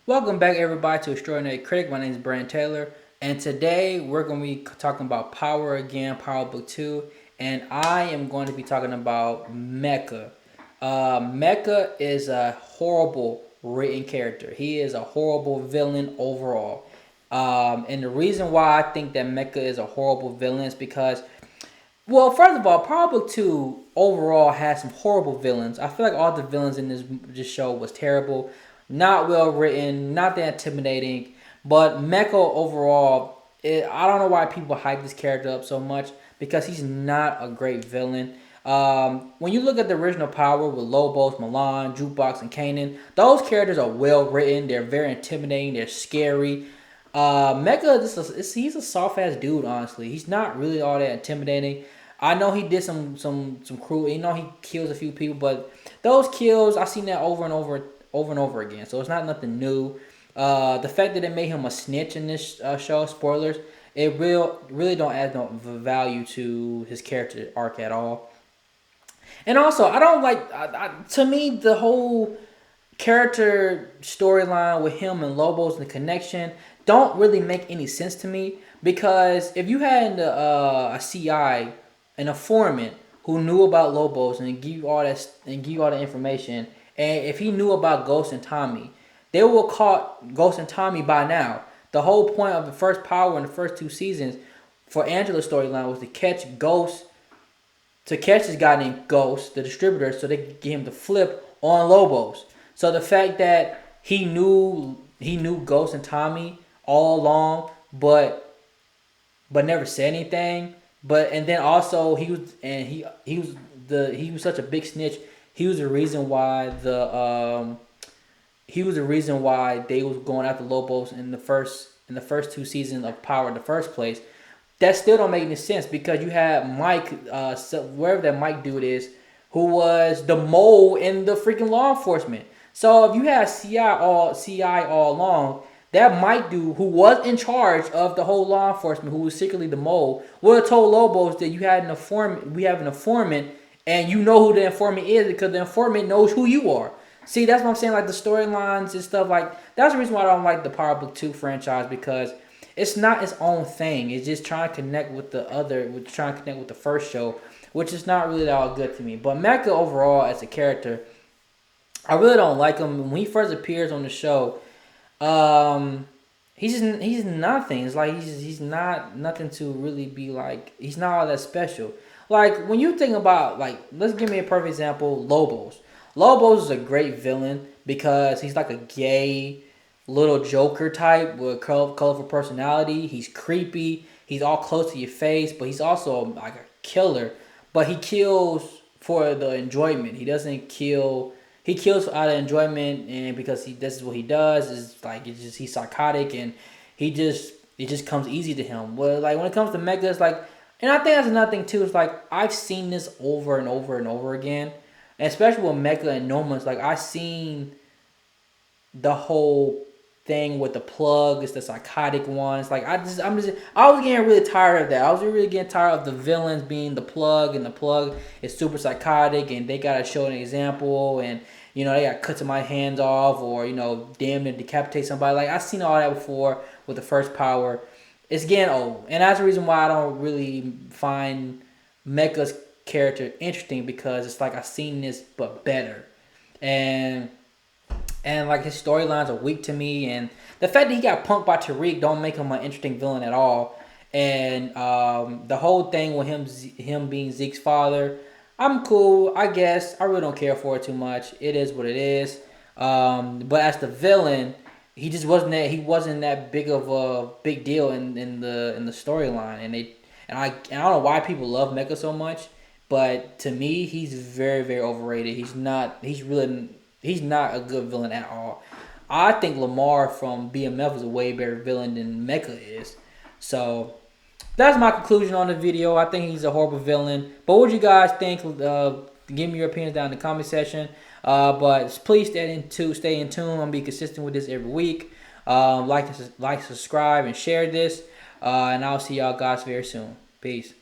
Welcome back, everybody, to Extraordinary Critic. My name is Brandon Taylor, and today we're going to be talking about Power again, Power Book 2, and I am going to be talking about Mecca. Mecca is a horrible written character. He is a horrible villain overall. And the reason why I think that Mecca is a horrible villain is because, well, first of all, Power Book 2 overall has some horrible villains. I feel like all the villains in this show was terrible, not well written, not that intimidating. But Mecca overall, I don't know why people hype this character up so much because he's not a great villain. When you look at the original Power with Lobos, Milan, Jukebox, and Kanan, those characters are well written. They're very intimidating. They're scary. Mecca, he's a soft ass dude. Honestly, he's not really all that intimidating. I know he did some cruel. You know he kills a few people, but those kills I've seen that over and over again. So it's not nothing new. The fact that they made him a snitch in this show, spoilers, it really don't add no value to his character arc at all. And also, I don't like. To me, the whole character storyline with him and Lobos and the connection don't really make any sense to me because if you had a CI and a foreman who knew about Lobos and give you all that and give you all the information, and if he knew about Ghost and Tommy, they would caught Ghost and Tommy by now. The whole point of the first Power in the first two seasons for Angela's storyline was to catch Ghost, to catch this guy named Ghost, the distributor, so they could get him to flip on Lobos. So the fact that he knew Ghost and Tommy all along, but never said anything. And then also he was such a big snitch. He was the reason why they was going after Lobos in the first two seasons of Power in the first place. That still don't make any sense because you had Mike, wherever that Mike dude is, who was the mole in the freaking law enforcement. So if you had CI all along, that Mike dude who was in charge of the whole law enforcement, who was secretly the mole, would have told Lobos that you had an informant. We have an informant, and you know who the informant is because the informant knows who you are. See, that's what I'm saying. Like the storylines and stuff. Like that's the reason why I don't like the Power Book 2 franchise because it's not its own thing. It's just trying to connect with trying to connect with the first show, which is not really all good to me. But Mecca overall as a character, I really don't like him. When he first appears on the show, he's nothing. It's like he's not nothing to really be like. He's not all that special. Like when you think about like, let's give me a perfect example. Lobos. Lobos is a great villain because he's like a gay little Joker type with colorful personality. He's creepy. He's all close to your face, but he's also like a killer. But he kills for the enjoyment. He doesn't kill. He kills out of enjoyment, and because this is what he does. Is like he's psychotic, and it just comes easy to him. Well, like when it comes to Mecca, it's like, and I think that's another thing too. It's like I've seen this over and over and over again, and especially with Mecca and Noma. It's like I've seen the whole thing with the plug. It's the psychotic ones. Like I was getting really tired of that. I was really getting tired of the villains being the plug, and the plug is super psychotic, and they gotta show an example, and they got cut my hands off, or damn near decapitate somebody. Like I've seen all that before with the first Power. It's getting old, and that's the reason why I don't really find Mecha's character interesting because it's like I've seen this but better, and like his storylines are weak to me, and the fact that he got punked by Tariq don't make him an interesting villain at all. And the whole thing with him being Zeke's father, I'm cool, I guess. I really don't care for it too much. It is what it is. But as the villain, he just wasn't that. He wasn't that big of a big deal in the storyline, and I don't know why people love Mecca so much, but to me, he's very very overrated. He's not. He's not a good villain at all. I think Lamar from BMF is a way better villain than Mecca is. So that's my conclusion on the video. I think he's a horrible villain. But what do you guys think? Give me your opinions down in the comment section. But please stay in tune. I'm gonna be consistent with this every week. Like, subscribe, and share this. And I'll see y'all guys very soon. Peace.